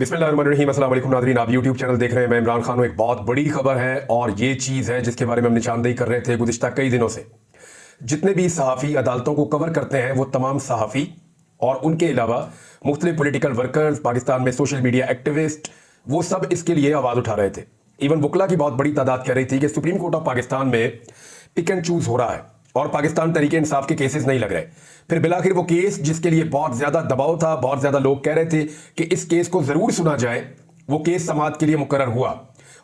बिस्मिल्लाहिर्रहमानिर्रहीम। अस्सलाम वालेकुम नाज़रीन, आप यूट्यूब चैनल देख रहे हैं। मैं इमरान खान हूं। एक बहुत बड़ी खबर है और ये चीज़ है जिसके बारे में हम निशानदेही कर रहे थे गुज़िश्ता कई दिनों से। जितने भी सहाफ़ी अदालतों को कवर करते हैं वो तमाम सहाफ़ी और उनके अलावा मुख्तलिफ पोलिटिकल वर्कर्स, पाकिस्तान में सोशल मीडिया एक्टिविस्ट, वो सब इसके लिए आवाज़ उठा रहे थे। इवन वकला की बहुत बड़ी तादाद कह रही थी कि सुप्रीम कोर्ट ऑफ पाकिस्तान में पिक एंड चूज हो रहा है और पाकिस्तान तरीके इंसाफ के केसेस नहीं लग रहे। फिर बिलाखिर वो केस जिसके लिए बहुत ज्यादा दबाव था, बहुत ज्यादा लोग कह रहे थे कि इस केस को जरूर सुना जाए, वो केस समाअत के लिए मुकर्रर हुआ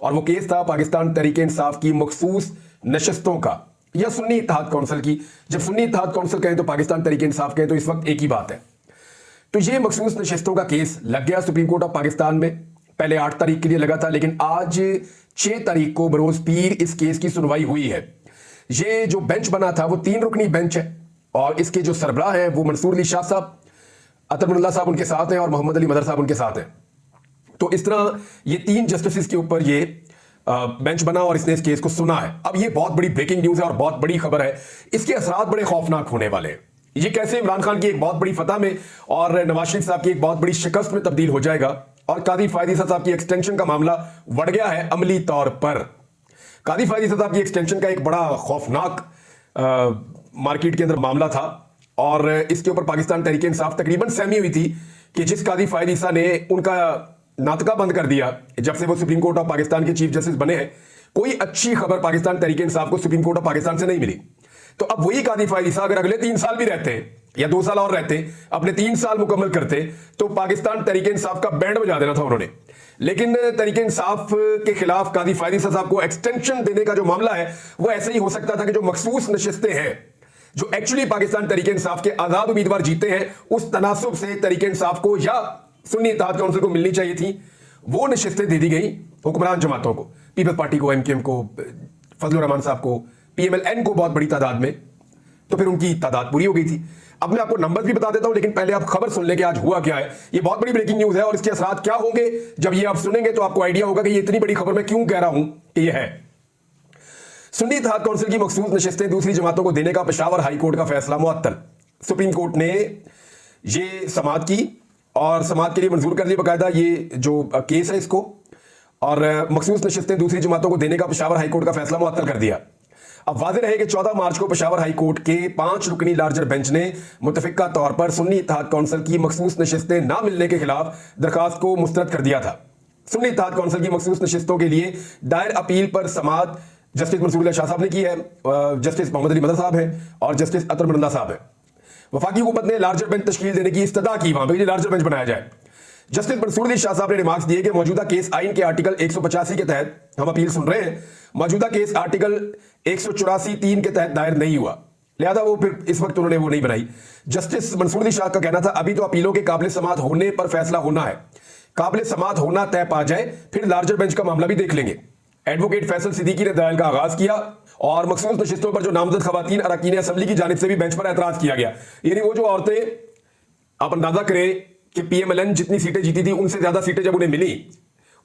और वो केस था पाकिस्तान तरीके इंसाफ की मखसूस नशस्तों का या सुन्नी इत्तेहाद काउंसिल की। जब सुन्नी इत्तेहाद काउंसिल कहें तो पाकिस्तान तरीके इंसाफ कहें तो इस वक्त एक ही बात है। तो ये मखसूस नशस्तों का केस लग गया सुप्रीम कोर्ट ऑफ पाकिस्तान में। पहले 8 तारीख के लिए लगा था, लेकिन आज 6 तारीख को बरोज पीर इस केस की सुनवाई हुई है। ये जो बेंच बना था वो 3 रुकनी बेंच है और इसके जो सरबराह हैं वो मंसूर अली शाह साहब, अतरमुल्लाह साहब उनके साथ हैं और मोहम्मद अली मदर साहब उनके साथ हैं। तो इस तरह ये 3 जस्टिस के ऊपर ये बेंच बना और इसने इस केस को सुना है। अब ये बहुत बड़ी ब्रेकिंग न्यूज है और बहुत बड़ी खबर है। इसके असरात बड़े खौफनाक होने वाले हैं। ये कैसे इमरान खान की एक बहुत बड़ी फतह में और नवाज शरीफ साहब की एक बहुत बड़ी शिकस्त में तब्दील हो जाएगा और कादी फायद ईसा साहब की एक्सटेंशन का मामला बढ़ गया है अमली तौर पर। कादी फायद ईसा साहब की एक्सटेंशन का एक बड़ा खौफनाक मार्केट के अंदर मामला था और इसके ऊपर पाकिस्तान तहरीक इंसाफ तकरीबन सहमी हुई थी कि जिस कादी फायद ईसा ने उनका नाटका बंद कर दिया जब से वो सुप्रीम कोर्ट ऑफ पाकिस्तान के चीफ जस्टिस बने हैं, कोई अच्छी खबर पाकिस्तान तहरीक इंसाफ को सुप्रीम कोर्ट ऑफ पाकिस्तान से नहीं मिली। तो अब वही कादी फायद ईसा अगर अगले 3 साल भी रहते या 2 साल और रहते, अपने 3 साल मुकम्मल करते, तो पाकिस्तान तहरीक इंसाफ का बैंड बजा देना था उन्होंने। लेकिन तहरीक इंसाफ के खिलाफ कादी फायद ईसा साहब को एक्सटेंशन देने का जो मामला है वो ऐसे ही हो सकता था कि जो मखसूस नशिस्तें हैं जो एक्चुअली पाकिस्तान तहरीक इंसाफ के आजाद उम्मीदवार जीते हैं, उस तनासुब से तहरीक इंसाफ को या सुन्नी इत्तेहाद काउंसिल को मिलनी चाहिए थी, वो नशिस्तें दे दी गई हुक्मरान जमातों को, पीपल्स पार्टी को, एमकेएम को, फजलुर रहमान साहब को, पीएमएलएन को बहुत बड़ी तादाद में। तो फिर उनकी तादाद पूरी हो गई थी। अब मैं आपको नंबर भी बता देता हूं, लेकिन पहले आप खबर सुन लें कि आज हुआ क्या है। ये बहुत बड़ी ब्रेकिंग न्यूज है और इसके असरात क्या होंगे जब ये आप सुनेंगे तो आपको आइडिया होगा कि ये इतनी बड़ी खबर मैं क्यों कह रहा हूं कि ये है। सुन्नी इत्तेहाद काउंसिल की मखसूस नशिस्तें दूसरी जमातों को देने का पेशावर हाई कोर्ट का फैसला मुअत्तल। सुप्रीम कोर्ट ने ये समाअत की और समाअत के लिए मंजूर कर लिया बाकायदा ये जो केस है इसको, और मखसूस नशिस्तें दूसरी जमातों को देने का पेशावर हाई कोर्ट का फैसला मुअत्तल कर दिया। अब वाज़ेह रहे कि 14 मार्च को पेशावर हाई कोर्ट के 5 रुकनी लार्जर बेंच ने मुतफिका तौर पर सुन्नी इत्तेहाद काउंसिल की मखसूस नशिस्तें ना मिलने के खिलाफ दरखास्त को मुस्तरद कर दिया था। सुन्नी इत्तेहाद काउंसिल की मखसूस नशिस्तों के लिए दायर अपील पर समाअत जस्टिस मंसूर अली शाह साहब ने की है, जस्टिस मोहम्मद अली मदर साहब हैं और जस्टिस अतरमुल्लाह साहब हैं। वफाकी हुकूमत ने लार्जर बेंच तश्कील देने की इस्तदा की, वहां पर लार्जर बेंच बनाया जाए। जस्टिस मंसूर अली शाह साहब ने रिमार्क्स दिए कि मौजूदा केस आइन के आर्टिकल 185 के तहत हम अपील सुन रहे हैं, मौजूदा केस आर्टिकल 184(3) के तहत दायर नहीं हुआ, लिहाजा वो फिर इस वक्त उन्होंने वो नहीं बनाई। जस्टिस मंसूर अली शाह का कहना था अभी तो अपीलों के काबिल समाअत होने पर फैसला होना है, काबिल समाअत होना तय पा जाए फिर लार्जर बेंच का मामला भी देख लेंगे। एडवोकेट फैसल सिद्दीकी ने दलाइल का आगाज किया और मखसूस नशिस्तों पर जो नामजद खवातीन अरकान असम्बली की जानिब से भी बेंच पर एतराज किया गया। यानी वो जो औरतें, आप अंदाजा करें कि पीएमएलएन जितनी सीटें जीती थी उनसे ज्यादा सीटें जब उन्हें मिली,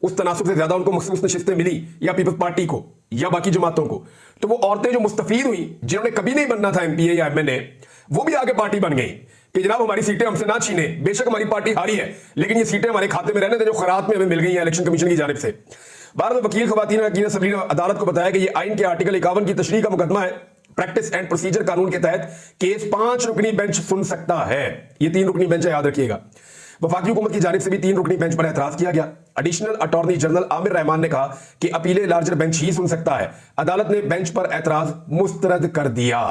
उस तनासुब से ज्यादा उनको मखसूस नशिस्तें मिली या पीपल्स पार्टी को या बाकी जमातों को, तो वो औरतें जो मुस्तफीद हुई, जिन्होंने कभी नहीं बनना था एमपीए या एमएनए, वो भी आगे पार्टी बन गई कि जनाब हमारी सीटें हमसे ना छीने, बेशक हमारी पार्टी हारी है लेकिन ये सीटें हमारे खाते में रहने दें जो खैरात में हमें मिल गई है इलेक्शन कमीशन की जानिब से। भारत में वकील खवातीन अरकान असम्बली ने अदालत को बताया कि ये आइन के आर्टिकल 51 की तशरीह का मुकदमा है। प्रैक्टिस एंड प्रोसीजर कानून के तहत केस 5 रुकनी बेंच सुन सकता है। ये 3 रुकनी बेंच है, याद रखिएगा। वफाकी हुकूमत की जानिब से भी 3 रुकनी बेंच पर एतराज किया गया। Additional attorney general Aamir Rahman ने कहा कि अपीलें लार्जर बेंच ही सुन सकता है। अदालत ने बेंच पर एतराज मुस्तरद कर दिया।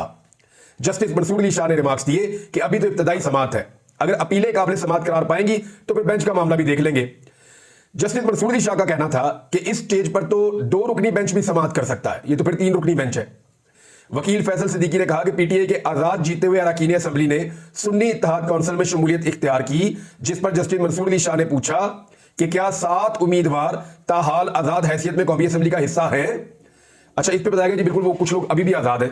जस्टिस मंसूर अली शाह ने रिमार्क्स दिए कि अभी तो इब्तदाई समाअत है, अगर अपीलें काबिल समाअत करार पाएंगी तो फिर बेंच का मामला भी देख लेंगे। जस्टिस मंसूर अली शाह का कहना था कि इस स्टेज पर तो 2 रुकनी बेंच भी समाअत कर सकता है, ये तो फिर 3 रुकनी बेंच है। वकील फैसल सिद्दीकी ने कहा कि पीटीआई के आजाद जीते हुए अरकान असम्बली ने सुन्नी इत्तेहाद काउंसिल में शमूलियत इख्तियार की, जिस पर जस्टिस मंसूर अली शाह ने पूछा कि क्या 7 उम्मीदवार ताहाल आजाद हैसियत में कौमी असम्बली का हिस्सा है। अच्छा, इस पर बताया गया जी बिल्कुल वो कुछ लोग अभी भी आजाद है।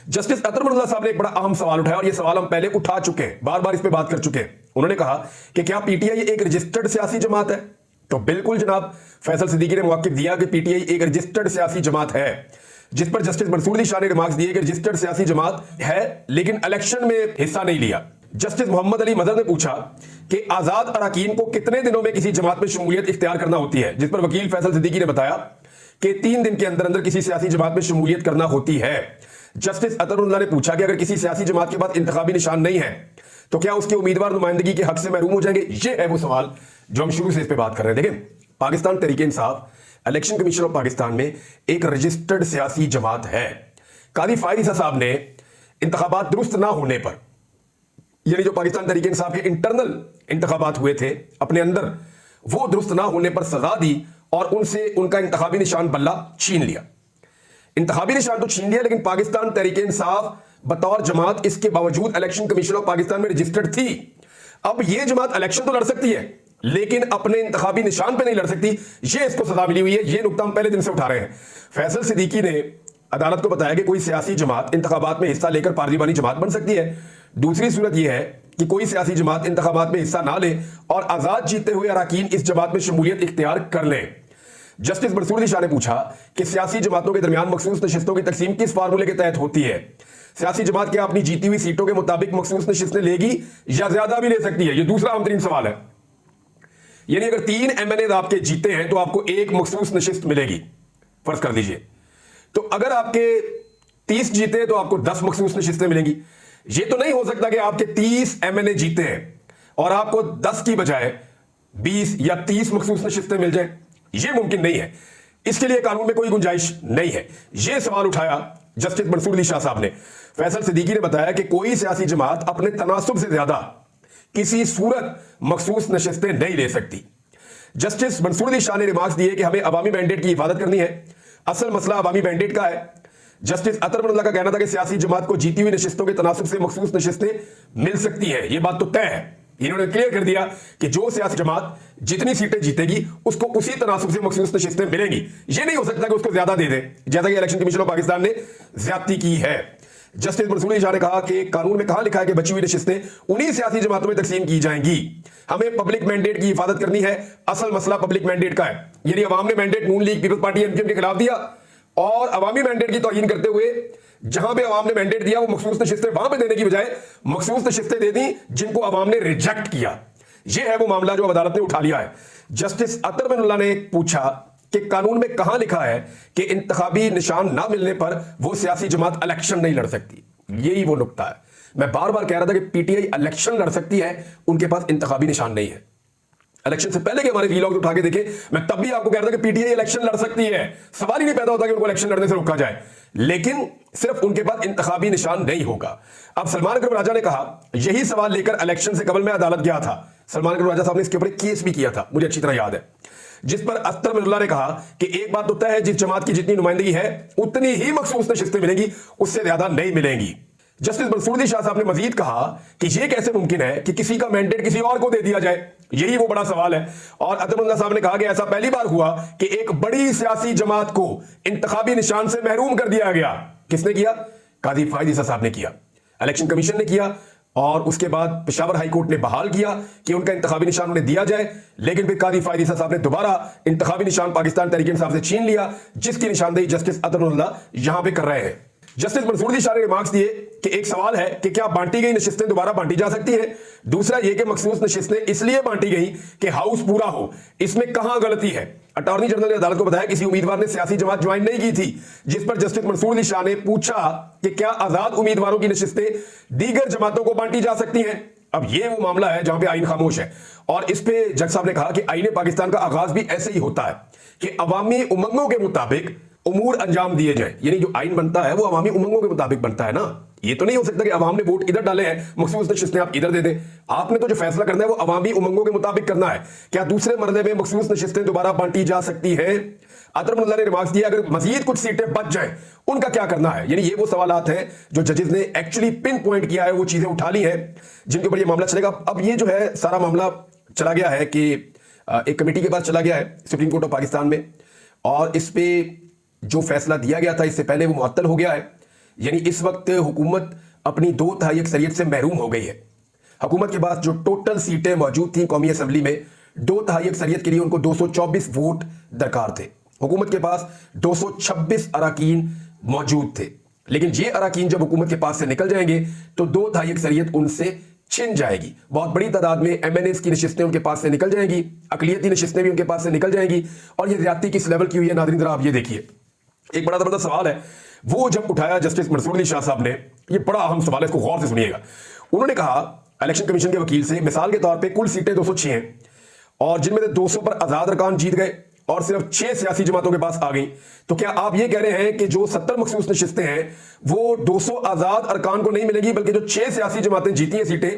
जस्टिस अतरमुल्लाह साहब ने एक बड़ा अहम सवाल उठाया और यह सवाल हम पहले उठा चुके हैं, बार बार इस पर बात कर चुके हैं। उन्होंने कहा कि क्या पीटीआई एक रजिस्टर्ड सियासी जमात है। तो बिल्कुल जनाब, फैसल सिद्दीकी ने मौक़िफ़ दिया कि पीटीआई एक रजिस्टर्ड सियासी जमात है, जिस पर जस्टिस मंसूर अली शाह ने रिमार्क्स दिए कि रजिस्टर्ड सियासी जमात है लेकिन इलेक्शन में हिस्सा नहीं लिया। जस्टिस मोहम्मद अली मदर ने पूछा कि आजाद अरकान को कितने दिनों में किसी जमात में शमूलियत इख्तियार करना होती है, जिस पर वकील फैसल सिद्दीकी ने बताया कि 3 दिन के अंदर अंदर किसी सियासी जमात में शमूलियत करना होती है। जस्टिस अतरुल्लाह ने पूछा कि अगर किसी सियासी जमात के पास इंतखाबी निशान नहीं है तो क्या उसके उम्मीदवार नुमाइंदगी के हक से महरूम हो जाएंगे। ये है वो सवाल जो हम शुरू से इस पे बात कर रहे हैं। देखें, Pakistan Tehreek Insaf election commission of Pakistan में एक रजिस्टर्ड सियासी जमात है। कादी फायद ईसा साहब ने इंतखाबात दुरुस्त ना होने पर, यानी जो पाकिस्तान तहरीक इंसाफ के इंटरनल इंतखाबात हुए थे अपने अंदर, वो दुरुस्त ना होने पर सजा दी और उनसे उनका इंतखाबी निशान बल्ला छीन लिया। इंतखाबी निशान तो छीन लिया, लेकिन पाकिस्तान तहरीक इंसाफ बतौर जमात इसके बावजूद इलेक्शन कमीशन ऑफ पाकिस्तान में रजिस्टर्ड थी। अब यह जमात इलेक्शन तो लड़ सकती है लेकिन अपने इंतखाबी निशान पे नहीं लड़ सकती। ये इसको सजा मिली हुई है। ये नुकता हम पहले दिन से उठा रहे हैं। फैसल सिद्दीकी ने अदालत को बताया कि कोई सियासी जमात इंतखाबात में हिस्सा लेकर पार्लिमानी जमात बन सकती है। दूसरी सूरत यह है कि कोई सियासी जमात इंतखाबात में हिस्सा ना ले और आजाद जीते हुए अरकान इस जमात में शमूलियत इख्तियार कर ले। जस्टिस मंसूर अली शाह ने पूछा कि सियासी जमातों के दरमियान मखसूस नशिस्तों की तकसीम किस फार्मूले के तहत होती है। सियासी जमात क्या अपनी जीती हुई सीटों के मुताबिक मखसूस नशिस्तें लेगी या ज्यादा भी ले सकती है। यह दूसरा अहम तरीन सवाल है। यानी अगर 3 MNA आपके जीते हैं तो आपको 1 मखसूस नशिस्त मिलेगी, फर्ज कर दीजिए। तो अगर आपके 30 जीते हैं तो आपको 10 मखसूस नशिस्तें मिलेंगी। यह तो नहीं हो सकता कि आपके 30 MNA जीते हैं और आपको 10 की बजाय 20 या 30 मखसूस नशिस्तें मिल जाए। यह मुमकिन नहीं है। इसके लिए कानून में कोई गुंजाइश नहीं है। यह सवाल उठाया जस्टिस मंसूर अली शाह साहब ने। फैसल सिद्दीकी ने बताया कि कोई सियासी जमात अपने तनासुब से ज्यादा किसी सूरत मखसूस नशिस्तें नहीं ले सकती। जस्टिस मंसूर अली शाह ने रिमार्क्स दिए कि हमें अवामी मैंडेट की हिफाजत करनी है। असल मसला अवामी मैंडेट का है। जस्टिस अतरुल्लाह का कहना था कि सियासी जमात को जीती हुई नशिस्तों के तनासुब से मखसूस नशिस्तें मिल सकती हैं। यह बात तो तय है। इन्होंने क्लियर कर दिया कि जो सियासी जमात जितनी सीटें जीतेगी उसको उसी तनासुब से मखसूस नशिस्तें मिलेंगी। यह नहीं हो सकता कि उसको ज्यादा दे दे, जैसा कि इलेक्शन कमीशन ऑफ पाकिस्तान ने ज्यादती की है। जस्टिस मंसूर अली शाह ने कहा कि कानून में कहां लिखा है कि बची हुई नशिस्तें उन्हीं सियासी जमातों में तकसीम की जाएंगी। हमें पब्लिक मैंडेट की हिफाजत करनी है। असल मसला पब्लिक मैंडेट का है। यानी अवाम ने मैंडेट नून लीग पीपल्स पार्टी एमपीएम के खिलाफ दिया और अवामी मैंडेट की तौहीन करते हुए जहां पे अवाम ने मैंडेट दिया वो मखसूस नशिस्तें वहां पे देने की बजाय मखसूस नशिस्तें दे दी जिनको अवाम ने रिजेक्ट किया। यह है वो मामला जो अदालत ने उठा लिया है। जस्टिस अतरुल्लाह ने पूछा कि कानून में कहां लिखा है कि इंतखाबी निशान ना मिलने पर वो सियासी जमात इलेक्शन नहीं लड़ सकती। यही वो नुकता है। मैं बार बार कह रहा था कि पीटीआई इलेक्शन लड़ सकती है, उनके पास इंतखाबी निशान नहीं है। इलेक्शन से पहले के हमारे वीलॉग उठा के देखे, मैं तब भी आपको कह रहा था कि पीटीआई इलेक्शन लड़ सकती है। सवाल ही नहीं पैदा होता कि उनको इलेक्शन लड़ने से रोका जाए, लेकिन सिर्फ उनके पास इंतखाबी निशान नहीं होगा। अब सलमान अकरम राजा ने कहा, यही सवाल लेकर इलेक्शन से कबल मैं अदालत गया था। सलमान अकरम राजा साहब ने इसके ऊपर केस भी किया था, मुझे अच्छी तरह याद है, जिस पर अख्तर ने कहा कि एक बात तो तय है, जिस जमात की जितनी नुमाइंदगी है उतनी ही मखसूस नशिस्तें मिलेंगी, उससे ज्यादा नहीं मिलेंगी। जस्टिस मंसूर अली शाह साहब ने मजीद कहा कि यह कैसे मुमकिन है कि किसी का मैंडेट किसी और को दे दिया जाए। यही वो बड़ा सवाल है। और अतरुल्लाह साहब ने कहा कि ऐसा पहली बार हुआ कि एक बड़ी सियासी जमात को इंतखाबी निशान से महरूम कर दिया गया। किसने किया? कादी फायद ईसा साहब ने किया, इलेक्शन कमीशन ने किया और उसके बाद पेशावर हाई कोर्ट ने बहाल किया कि उनका इंतखाबी निशान उन्हें दिया जाए। लेकिन फिर कादी फायद ईसा साहब ने दोबारा इंतखाबी निशान पाकिस्तान तहरीक इंसाफ से छीन लिया, जिसकी निशानदेही जस्टिस अतरुल्लाह यहां पे कर रहे हैं। जस्टिस मंसूर अली शाह ने रिमार्क्स दिए कि एक सवाल है कि क्या बांटी गई नशिस्तें दोबारा बांटी जा सकती हैं। दूसरा यह कि मखसूस नशिस्तें इसलिए बांटी गई कि हाउस पूरा हो, इसमें कहां गलती है। अटॉर्नी जनरल ने अदालत को बताया किसी उम्मीदवार ने सियासी जमात ज्वाइन नहीं की थी, जिस पर जस्टिस मंसूर अली शाह ने पूछा कि क्या आजाद उम्मीदवारों की नशिस्तें दीगर जमातों को बांटी जा सकती हैं। अब यह वो मामला है जहां पे आईन खामोश है और इस पे जज साहब ने कहा कि आईन पाकिस्तान का आगाज भी ऐसे ही होता है कि अवामी उमंगों के मुताबिक उमूर अंजाम दिए जाए। यानी जो आइन बनता है वो अवामी उमंगों के मुताबिक बनता है ना। ये तो नहीं हो सकता कि अवाम ने वोट इधर डाले हैं, मखसूस नशिस्तें आप इधर दे दें। आपने तो जो फैसला करना है वो अवामी उमंगों के मुताबिक करना है। क्या दूसरे मरले में मखसूस नशिस्तें दोबारा बांटी जा सकती हैं? अतरुल्लाह ने रिमार्क्स दिया अगर मजीद कुछ सीटें बच जाएं उनका क्या करना है। यानी ये वो सवालात हैं जो जजेस ने एक्चुअली पिन पॉइंट किया है, वो चीजें उठा ली हैं जिनके ऊपर ये मामला चलेगा। अब ये जो है सारा मामला चला गया है कि एक कमेटी के पास चला गया है सुप्रीम कोर्ट ऑफ पाकिस्तान में, और इस पे जो फैसला दिया गया था इससे पहले वो मुअत्तल हो गया है। यानी इस वक्त हुकूमत अपनी 2/3 अक्सरियत से महरूम हो गई है। हुकूमत के पास जो टोटल सीटें मौजूद थी कौमी असम्बली में, 2/3 अक्सरियत के लिए उनको 224 वोट दरकार थे। हुकूमत के पास 226 अरकान मौजूद थे, लेकिन ये अरकान जब हुकूमत के पास से निकल जाएंगे तो 2/3 अक्सरियत उनसे छिन जाएगी। बहुत बड़ी तादाद में एमएनएस की नशिस्तें उनके पास से निकल जाएंगी, अकलियती नशिस्तें भी उनके पास से निकल जाएंगी। और ये ज्यादती किस लेवल की हुई है नाज़रीन, जरा आप ये देखिए। एक बड़ा जबरदस्त सवाल है वो जब उठाया जस्टिस मंसूर अली शाह साहब ने, ये बड़ा अहम सवाल है, इसको गौर से सुनिएगा। उन्होंने कहा इलेक्शन कमीशन के वकील से, मिसाल के तौर पे कुल सीटें 206 हैं और जिनमें से 200 पर आजाद अरकान जीत गए और सिर्फ 6 सियासी जमातों के पास आ गई, तो क्या आप ये कह रहे हैं कि जो 70 मखसूस नशिस्तें हैं वो 200 आजाद अरकान को नहीं मिलेगी, बल्कि जो 6 सियासी जमातें जीती हैं सीटें,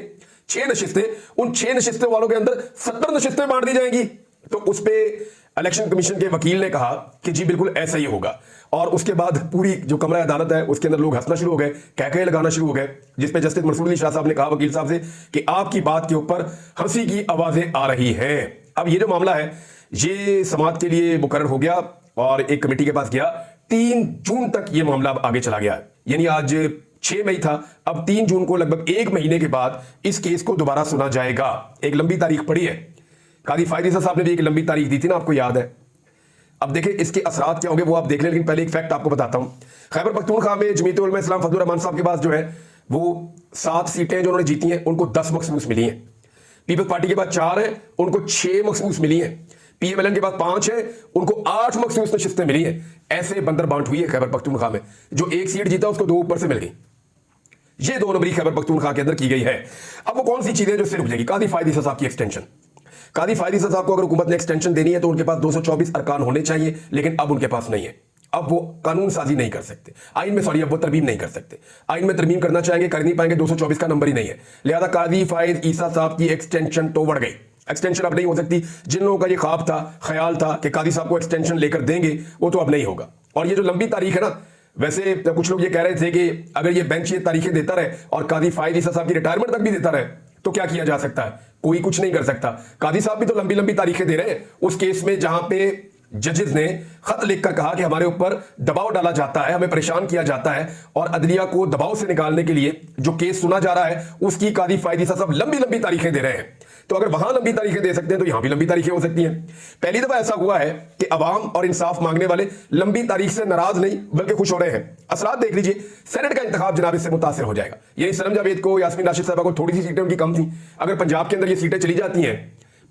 6 नशिस्तें, उन 6 नशिस्तें वालों के अंदर 70 नशिस्तें बांट दी जाएंगी? तो उस पर इलेक्शन कमीशन के वकील ने कहा कि जी बिल्कुल ऐसा ही होगा। और उसके बाद पूरी जो कमरा अदालत है उसके अंदर लोग हंसना शुरू हो गए, कहकहे लगाना शुरू हो गए, जिसपे जस्टिस मंसूर अली शाह साहब ने कहा वकील साहब से कि आपकी बात के ऊपर हंसी की आवाजें आ रही हैं। अब ये जो मामला है ये समाअत के लिए मुकर्रर हो गया और एक कमेटी के पास गया। 3 जून तक ये मामला आगे चला गया, यानी आज 6 मई था, अब 3 जून को लगभग 1 महीने के बाद इस केस को दोबारा सुना जाएगा। एक लंबी तारीख पड़ी है, कादी फायद ईसा साहब ने भी एक लंबी तारीख दी थी ना, आपको याद है। अब देखिए इसके असरात क्या होंगे वो आप देख लें, लेकिन पहले एक फैक्ट आपको बताता हूं। खैबर पख्तूनख्वा में जमीयत उलमा इस्लाम फजलुर रहमान साहब के पास जो है वो 7 सीटें जो उन्होंने जीती हैं उनको 10 मखसूस मिली हैं। पीपल्स पार्टी के पास 4 है, उनको 6 मखसूस मिली हैं। पीएमएलएन के पास 5 है, उनको 8 मखसूस नशिस्तें मिली हैं। ऐसे बंदर बांट हुई है खैबर पख्तूनख्वा में, जो 1 सीट जीता उसको 2 ऊपर से मिल गई। ये 2 नंबरी खैबर पख्तूनख्वा के अंदर की गई है। अब वो कौन सी चीजें जो इससे रुक जाएगी? कादी फायद ईसा साहब की एक्सटेंशन। कादी फायद ईसा साहब को अगर हुकूमत ने एक्सटेंशन देनी है तो उनके पास 224 अरकान होने चाहिए, लेकिन अब उनके पास नहीं है। अब वो कानून साजी नहीं कर सकते, आइन में अब वो तरमीम नहीं कर सकते। आइन में तरमीम करना चाहेंगे, कर नहीं पाएंगे, 224 का नंबर ही नहीं है। लिहाजा कादी फायद ईसा साहब की एक्सटेंशन तो बढ़ गई। एक्सटेंशन अब नहीं हो सकती। जिन लोगों का ये ख्वाब था, ख्याल था कि कादी साहब को एक्सटेंशन लेकर देंगे, वो तो अब नहीं होगा। और ये जो लंबी तारीख है ना, वैसे कुछ लोग ये कह रहे थे कि अगर ये बेंच ये तारीखें देता रहे और कादी फायद ईसा साहब की रिटायरमेंट तक भी देता रहे तो क्या किया जा सकता है? कोई कुछ नहीं कर सकता। कादी साहब भी तो लंबी लंबी तारीखें दे रहे हैं उस केस में जहां पे जजेस ने खत लिखकर कहा कि हमारे ऊपर दबाव डाला जाता है, हमें परेशान किया जाता है, और अदलिया को दबाव से निकालने के लिए जो केस सुना जा रहा है उसकी कादी फायद ईसा साहब लंबी लंबी तारीखें दे रहे हैं। तो अगर वहां लंबी तारीखें दे सकते हैं तो यहां भी लंबी तारीखें हो सकती हैं। पहली दफा ऐसा हुआ है कि अवाम और इंसाफ मांगने वाले लंबी तारीख से नाराज नहीं बल्कि खुश हो रहे हैं। असरात देख लीजिए, सेनेट का इंतखाब जनाब इससे मुतासिर हो जाएगा। यानी सनम जावेद को, यास्मीन राशिद साहबा को थोड़ी सी सीटें उनकी कम थी, अगर पंजाब के अंदर ये सीटें चली जाती हैं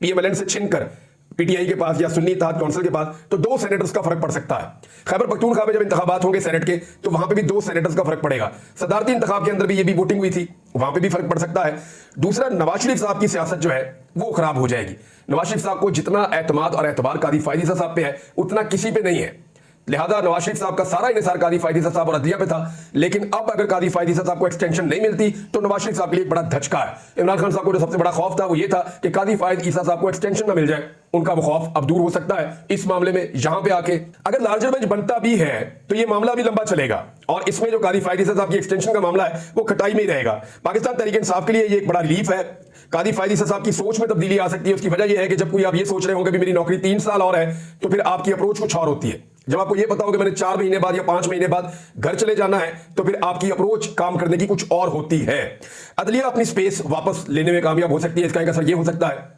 पीएमएलएन से छिनकर पीटीआई के पास या सुन्नी इत्तेहाद काउंसिल के पास, तो 2 सेनेटर्स का फर्क पड़ सकता है। खैबर पख्तूनख्वा में जब इंतखाबात होंगे सेनेट के तो वहां पे भी 2 सेनेटर्स का फर्क पड़ेगा। सदारती इंतखाब के अंदर भी ये भी वोटिंग हुई थी, वहां पे भी फर्क पड़ सकता है। दूसरा, नवाज शरीफ साहब की सियासत जो है वो खराब हो जाएगी। नवाज शरीफ साहब को जितना एतमाद और एतबार कादी फायद ईसा साहब पे है उतना किसी पे नहीं है। लिहाजा नवाज शरीफ साहब का सारा इन्हिसार कादी फायद ईसा साहब और अदलिया पे था, लेकिन अब अगर कादी फायद ईसा साहब को एक्सटेंशन नहीं मिलती तो नवाज शरीफ साहब के लिए बड़ा धचका है। इमरान खान साहब को जो सबसे बड़ा खौफ था वो ये था कि कादी फायद ईसा साहब को एक्सटेंशन ना मिल जाए, उनका वो खौफ अब दूर हो सकता है इस मामले में यहां पे आके। अगर लार्जर बेंच बनता भी है तो ये मामला भी लंबा चलेगा और इसमें जो कादी फायद ईसा साहब की एक्सटेंशन का मामला है वो खटाई में ही रहेगा। पाकिस्तान तहरीक इंसाफ के लिए ये एक बड़ा रिलीफ है। कादी फायद ईसा साहब की सोच में तब्दीली आ सकती है। उसकी वजह यह है कि जब कोई आप ये सोच रहे होंगे कि मेरी नौकरी 3 साल और है, तो फिर आपकी अप्रोच कुछ और होती है। जब आपको ये पता होगा मैंने 4 महीने बाद या 5 महीने बाद घर चले जाना है, तो फिर आपकी अप्रोच काम करने की कुछ और होती है। अदलिया अपनी स्पेस वापस लेने में कामयाब हो सकती है। इसका एक असर ये हो सकता है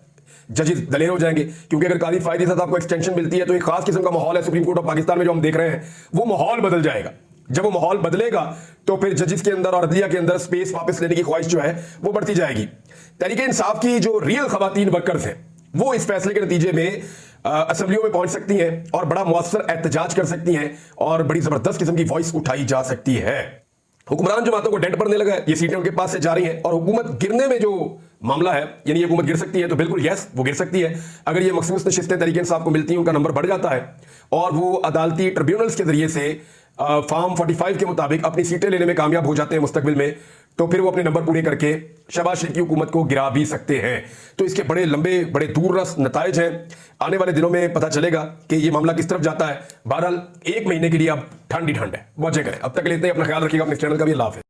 जजेस दलेर हो जाएंगे, क्योंकि अगर कादी फायद ईसा साहब को एक्सटेंशन मिलती है तो एक खास किस्म का माहौल है सुप्रीम कोर्ट ऑफ पाकिस्तान में जो हम देख रहे हैं, वो माहौल बदल जाएगा। जब वो माहौल बदलेगा तो फिर जजेस के अंदर और अदलिया के अंदर स्पेस वापस लेने की ख्वाहिश जो है वो बढ़ती जाएगी। तहरीक इंसाफ की जो रियल खवातीन वर्कर्स हैं वो इस फैसले के नतीजे में असेंबलियों में पहुंच सकती हैं और बड़ा मुअस्सर एहतजाज कर सकती हैं और बड़ी जबरदस्त किस्म की वॉइस उठाई जा सकती है। हुक्मरान जमातों को डेंट पड़ने लगा है, ये सीटें उनके पास से जा रही हैं और हुकूमत गिरने में जो मामला है, यानी ये हुकूमत गिर सकती है, तो बिल्कुल यस वो गिर सकती है। अगर ये मखसूस नशिस्तें तहरीक इंसाफ को मिलती हैं, उनका नंबर बढ़ जाता है और वो अदालती ट्रिब्यूनल्स के जरिए से फॉर्म 45 के मुताबिक अपनी सीटें लेने में कामयाब हो जाते हैं मुस्तकबिल में, तो फिर वो अपने नंबर पूरे करके शहबाज शरीफ की हुकूमत को गिरा भी सकते हैं। तो इसके बड़े लंबे बड़े दूररस नताइज हैं। आने वाले दिनों में पता चलेगा कि ये मामला किस तरफ जाता है। बहरहाल 1 महीने के लिए अब ठंड ही ठंड है, मौजे करें। अब तक लेते हैं, अपना ख्याल रखिएगा, अपने चैनल का भी अल्लाह हाफ़िज़।